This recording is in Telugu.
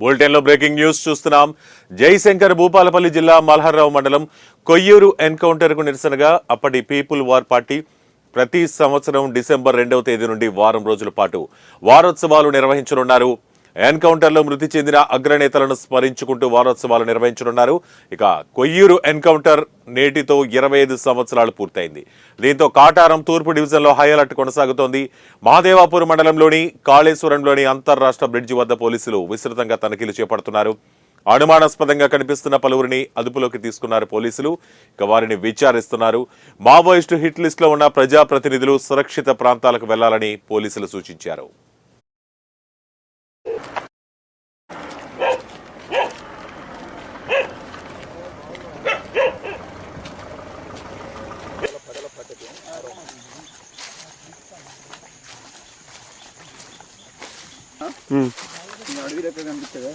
బులెటిన్లో బ్రేకింగ్ న్యూస్ చూస్తున్నాం. జయశంకర్ భూపాలపల్లి జిల్లా మల్హార్రావు మండలం కొయ్యూరు ఎన్కౌంటర్కు నిరసనగా అప్పటి పీపుల్ వార్ పార్టీ ప్రతి సంవత్సరం డిసెంబర్ 2వ తేదీ నుండి వారం రోజుల పాటు వారోత్సవాలు నిర్వహించనున్నారు. ఎన్కౌంటర్లో మృతి చెందిన అగ్రనేతలను స్మరించుకుంటూ వారోత్సవాలు నిర్వహించనున్నారు. ఇక కొయ్యూరు ఎన్కౌంటర్ నేటితో 25 సంవత్సరాలు పూర్తయింది. దీంతో కాటారం తూర్పు డివిజన్లో హై అలర్ట్ కొనసాగుతోంది. మహదేవాపూర్ మండలంలోని కాళేశ్వరంలోని అంతర్రాష్ట్ర బ్రిడ్జి వద్ద పోలీసులు విస్తృతంగా తనిఖీలు చేపడుతున్నారు. అనుమానాస్పదంగా కనిపిస్తున్న పలువురిని అదుపులోకి తీసుకున్నారు పోలీసులు. ఇక వారిని విచారిస్తున్నారు. మావోయిస్టు హిట్ లిస్టులో ఉన్న ప్రజాప్రతినిధులు సురక్షిత ప్రాంతాలకు వెళ్లాలని పోలీసులు సూచించారు. అడవి దగ్గర కనిపిస్తుందా?